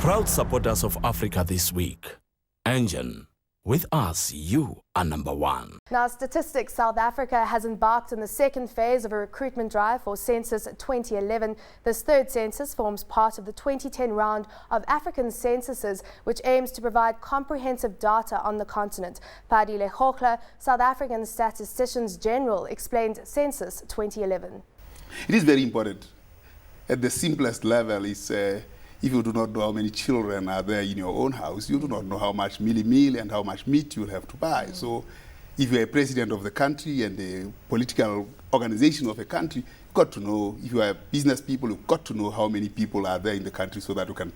Proud supporters of Africa this week. Engine, with us, you are number one. Now, Statistics South Africa has embarked on the second phase of a recruitment drive for Census 2011. This third census forms part of the 2010 round of African censuses, which aims to provide comprehensive data on the continent. Padile Khokla, South African Statisticians General, explained Census 2011. It is very important. At the simplest level, it's if you do not know how many children are there in your own house, you do not know how much meal and how much meat you'll have to buy. So if you're a president of the country and a political organization of a country, you've got to know, if you are business people, you've got to know how many people are there in the country so that you can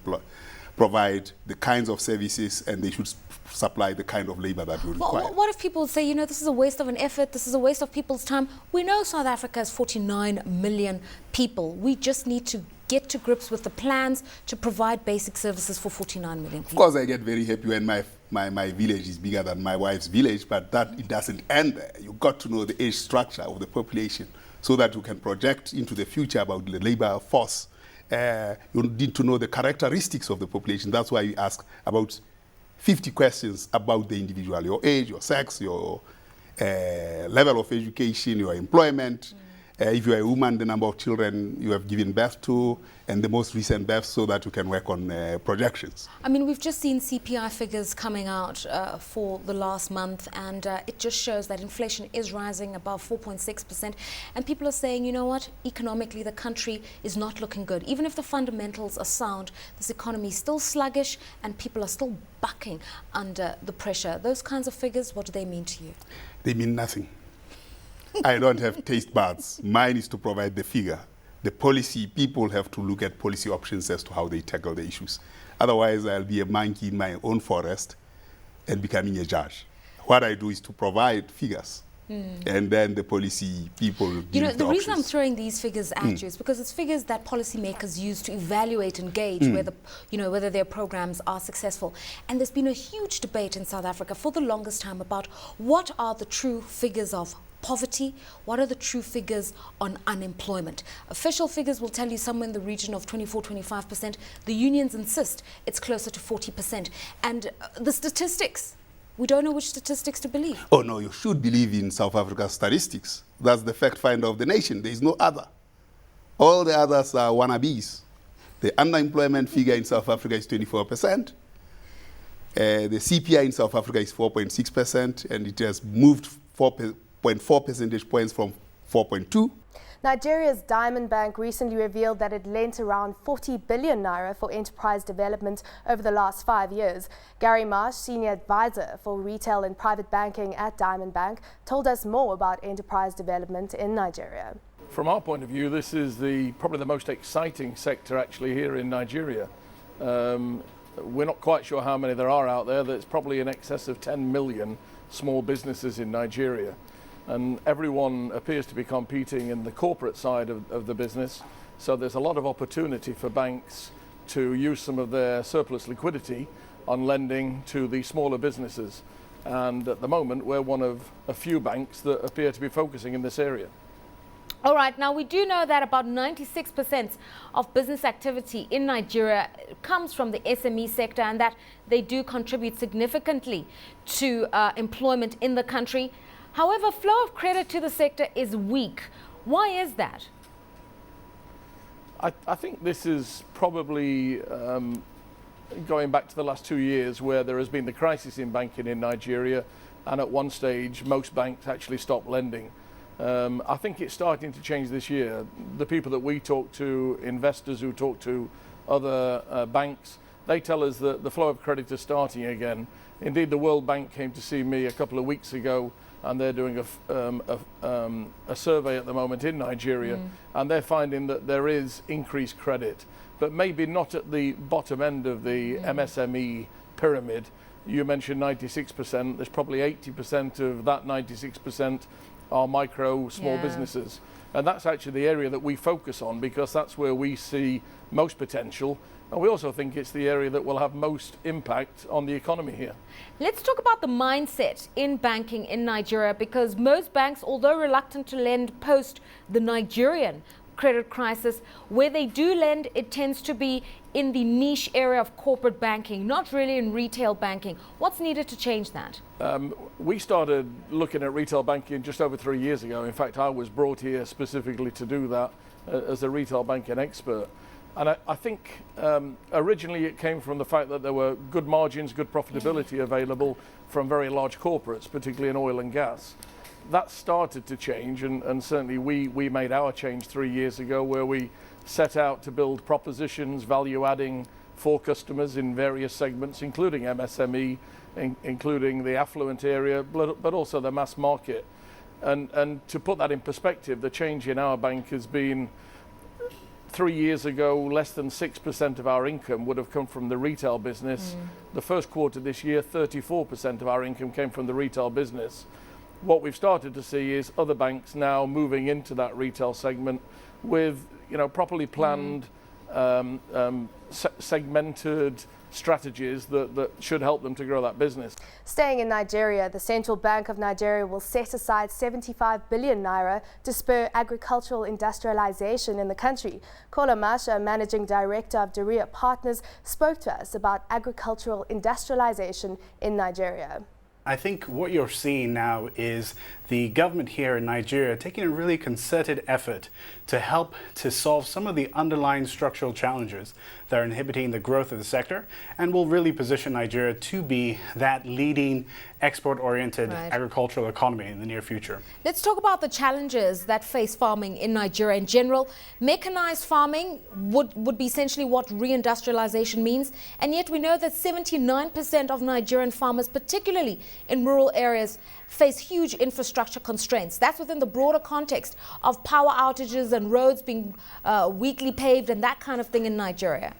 provide the kinds of services and they should supply the kind of labor that you require. What if people say, you know, this is a waste of an effort, this is a waste of people's time? We know South Africa has 49 million people. We just need to get to grips with the plans to provide basic services for 49 million people. Of course, I get very happy when my village is bigger than my wife's village, but that it doesn't end there. You've got to know the age structure of the population so that you can project into the future about the labor force. You need to know the characteristics of the population. That's why you ask about 50 questions about the individual, your age, your sex, your level of education, your employment. If you are a woman, the number of children you have given birth to, and the most recent birth, so that you can work on projections. I mean, we've just seen CPI figures coming out for the last month, and it just shows that inflation is rising above 4.6%. And people are saying, you know what, economically the country is not looking good. Even if the fundamentals are sound, this economy is still sluggish and people are still bucking under the pressure. Those kinds of figures, what do they mean to you? They mean nothing. I don't have taste buds. Mine is to provide the figure. The policy, people have to look at policy options as to how they tackle the issues. Otherwise, I'll be a monkey in my own forest and becoming a judge. What I do is to provide figures. And then the policy people You know, the reason I'm options. throwing these figures at you is because it's figures that policymakers use to evaluate and gauge whether, you know, whether their programs are successful. And there's been a huge debate in South Africa for the longest time about what are the true figures of poverty, what are the true figures on unemployment. Official figures will tell you somewhere in the region of 24-25%. The unions insist it's closer to 40%. And the statistics, we don't know which statistics to believe. Oh no, you should believe in South Africa's statistics. That's the fact finder of the nation. There is no other. All the others are wannabes. The unemployment figure in South Africa is 24%. The CPI in South Africa is 4.6%, and it has moved 4.4 percentage points from 4.2. Nigeria's Diamond Bank recently revealed that it lent around 40 billion naira for enterprise development over the last 5 years. Gary Marsh, Senior Advisor for Retail and Private Banking at Diamond Bank, told us more about enterprise development in Nigeria. From our point of view, this is probably the most exciting sector actually here in Nigeria. We're not quite sure how many there are out there. There's probably in excess of 10 million small businesses in Nigeria. And everyone appears to be competing in the corporate side of the business. So there's a lot of opportunity for banks to use some of their surplus liquidity on lending to the smaller businesses. And at the moment, we're one of a few banks that appear to be focusing in this area. All right, now we do know that about 96% of business activity in Nigeria comes from the SME sector, and that they do contribute significantly to employment in the country. However, flow of credit to the sector is weak. Why is that? I think this is probably going back to the last 2 years where there has been the crisis in banking in Nigeria, and at one stage most banks actually stopped lending. I think it's starting to change this year. The people that we talk to, investors who talk to other banks, they tell us that the flow of credit is starting again. Indeed, the World Bank came to see me a couple of weeks ago, and they're doing a survey at the moment in Nigeria, and they're finding that there is increased credit, but maybe not at the bottom end of the MSME pyramid. You mentioned 96%, there's probably 80% of that 96% are micro, small businesses. And that's actually the area that we focus on because that's where we see most potential. And we also think it's the area that will have most impact on the economy here. Let's talk about the mindset in banking in Nigeria, because most banks, although reluctant to lend post the Nigerian credit crisis. Where they do lend, it tends to be in the niche area of corporate banking, not really in retail banking. What's needed to change that? We started looking at retail banking just over 3 years ago. In fact, I was brought here specifically to do that as a retail banking expert. And I think originally it came from the fact that there were good margins, good profitability available from very large corporates, particularly in oil and gas. That started to change, and certainly we made our change 3 years ago, where we set out to build propositions, value adding for customers in various segments, including MSME, including the affluent area, but also the mass market. And to put that in perspective, the change in our bank has been 3 years ago, less than 6% of our income would have come from the retail business. The first quarter this year, 34% of our income came from the retail business. What we've started to see is other banks now moving into that retail segment with, properly planned, segmented strategies that should help them to grow that business. Staying in Nigeria, the Central Bank of Nigeria will set aside 75 billion naira to spur agricultural industrialization in the country. Kola Masha, Managing Director of Daria Partners, spoke to us about agricultural industrialization in Nigeria. I think what you're seeing now is the government here in Nigeria taking a really concerted effort to help to solve some of the underlying structural challenges that are inhibiting the growth of the sector, and will really position Nigeria to be that leading export-oriented agricultural economy in the near future. Let's talk about the challenges that face farming in Nigeria in general. Mechanized farming would be essentially what re-industrialization means, and yet we know that 79% of Nigerian farmers, particularly in rural areas, face huge infrastructure constraints. That's within the broader context of power outages and roads being weakly paved and that kind of thing in Nigeria.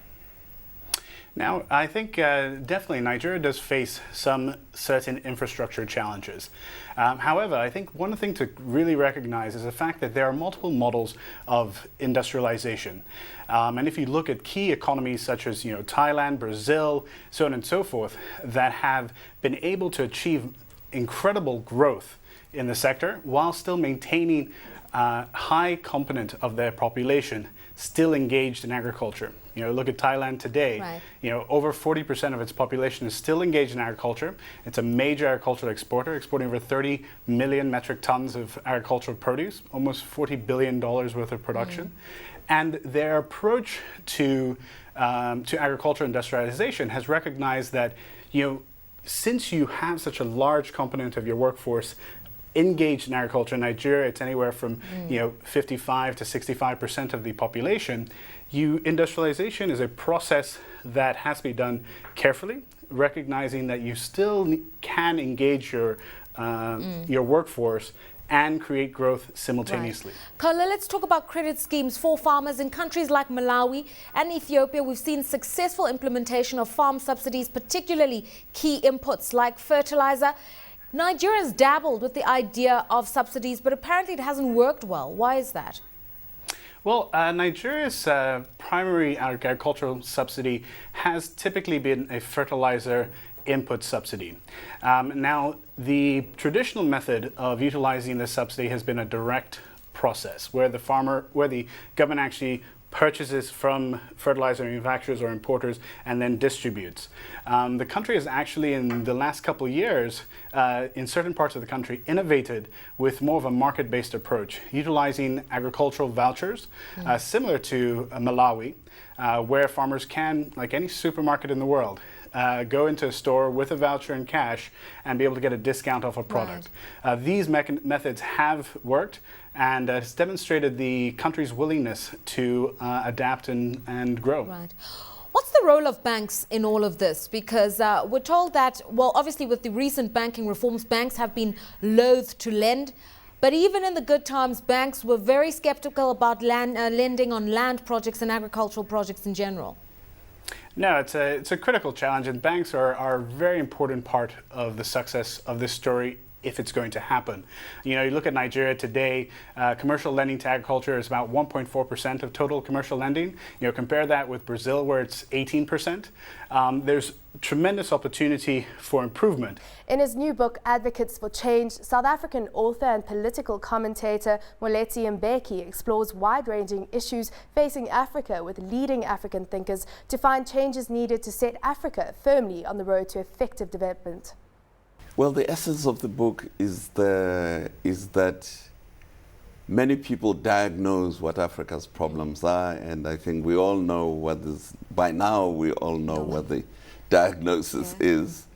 Now, I think definitely Nigeria does face some certain infrastructure challenges. However, I think one thing to really recognize is the fact that there are multiple models of industrialization. And if you look at key economies such as Thailand, Brazil, so on and so forth, that have been able to achieve incredible growth in the sector while still maintaining a high component of their population still engaged in agriculture. Look at Thailand today. Over 40% of its population is still engaged in agriculture. It's a major agricultural exporter, exporting over 30 million metric tons of agricultural produce, almost $40 billion worth of production. And their approach to agricultural industrialization has recognized that, since you have such a large component of your workforce engaged in agriculture in Nigeria, it's anywhere from 55 to 65% of the population. Industrialization is a process that has to be done carefully, recognizing that you still can engage your workforce and create growth simultaneously. Kola, let's talk about credit schemes for farmers. In countries like Malawi and Ethiopia, we've seen successful implementation of farm subsidies, particularly key inputs like fertilizer. Nigeria's dabbled with the idea of subsidies, but apparently it hasn't worked well. Why is that? Well, Nigeria's primary agricultural subsidy has typically been a fertilizer input subsidy. Now, the traditional method of utilizing this subsidy has been a direct process where the government actually purchases from fertilizer manufacturers or importers and then distributes. The country has actually, in the last couple of years, in certain parts of the country, innovated with more of a market-based approach, utilizing agricultural vouchers, similar to Malawi, where farmers can, like any supermarket in the world, go into a store with a voucher and cash and be able to get a discount off a product. These methods have worked, and it's demonstrated the country's willingness to adapt and grow. Right. What's the role of banks in all of this? Because we're told that, well, obviously with the recent banking reforms, banks have been loath to lend. But even in the good times, banks were very skeptical about lending on land projects and agricultural projects in general. No, it's a critical challenge, and banks are a very important part of the success of this story if it's going to happen. You know, you look at Nigeria today, commercial lending to agriculture is about 1.4% of total commercial lending. You know, compare that with Brazil, where it's 18%. There's tremendous opportunity for improvement. In his new book, Advocates for Change, South African author and political commentator Moletsi Mbeki explores wide-ranging issues facing Africa with leading African thinkers to find changes needed to set Africa firmly on the road to effective development. Well, the essence of the book is that many people diagnose what Africa's problems are, and I think we all know what this, by now we all know what the diagnosis is.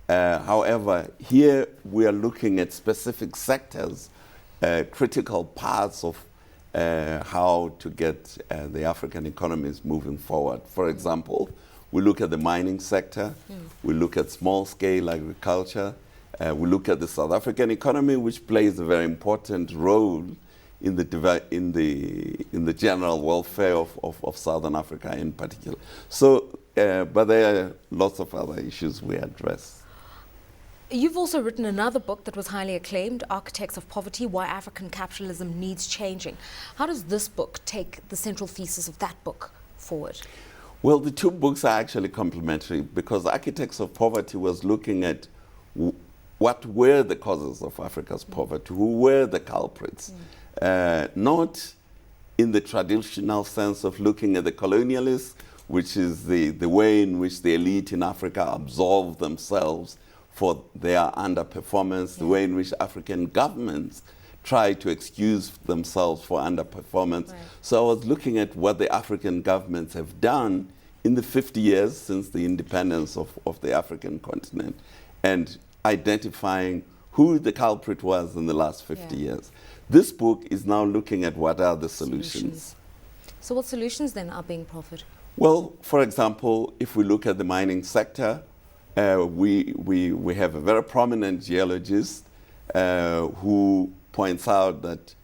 However, here we are looking at specific sectors, critical parts of how to get the African economies moving forward. For example, we look at the mining sector, we look at small-scale agriculture, we look at the South African economy, which plays a very important role in the general welfare of Southern Africa in particular. So, but there are lots of other issues we address. You've also written another book that was highly acclaimed, Architects of Poverty, Why African Capitalism Needs Changing. How does this book take the central thesis of that book forward? Well, the two books are actually complementary, because Architects of Poverty was looking at what were the causes of Africa's poverty, who were the culprits, not in the traditional sense of looking at the colonialists, which is the way in which the elite in Africa absolved themselves for their underperformance, the way in which African governments try to excuse themselves for underperformance. Right. So I was looking at what the African governments have done in the 50 years since the independence of the African continent, and identifying who the culprit was in the last 50 years. This book is now looking at what are the solutions. So what solutions then are being proffered? Well, for example, if we look at the mining sector, we have a very prominent geologist who points out that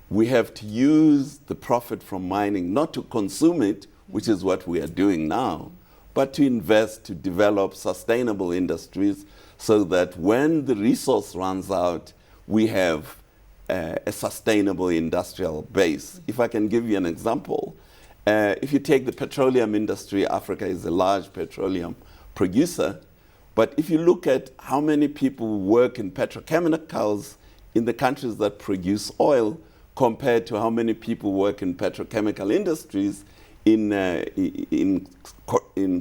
we have to use the profit from mining not to consume it, which is what we are doing now, but to invest, to develop sustainable industries so that when the resource runs out, we have a sustainable industrial base. If I can give you an example, if you take the petroleum industry, Africa is a large petroleum producer, but if you look at how many people work in petrochemicals in the countries that produce oil compared to how many people work in petrochemical industries in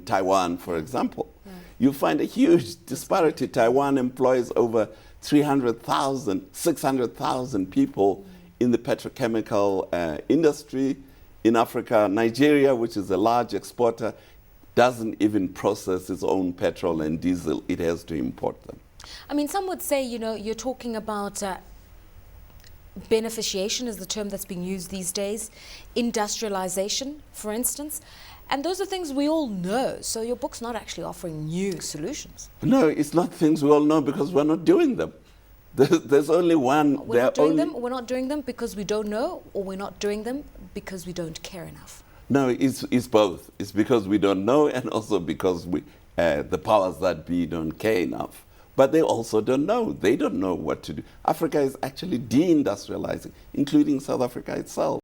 Taiwan, for example, you find a huge disparity. Taiwan employs over 300,000, 600,000 people in the petrochemical industry. In Africa, Nigeria, which is a large exporter, doesn't even process its own petrol and diesel. It has to import them. I mean, some would say, you know, you're talking about beneficiation is the term that's being used these days, industrialization, for instance. And those are things we all know. So your book's not actually offering new solutions. No, it's not things we all know because we're not doing them. There's only one. We're not doing them because we don't know, or we're not doing them because we don't care enough? No, it's both. It's because we don't know, and also because the powers that be don't care enough. But they also don't know. They don't know what to do. Africa is actually deindustrializing, including South Africa itself.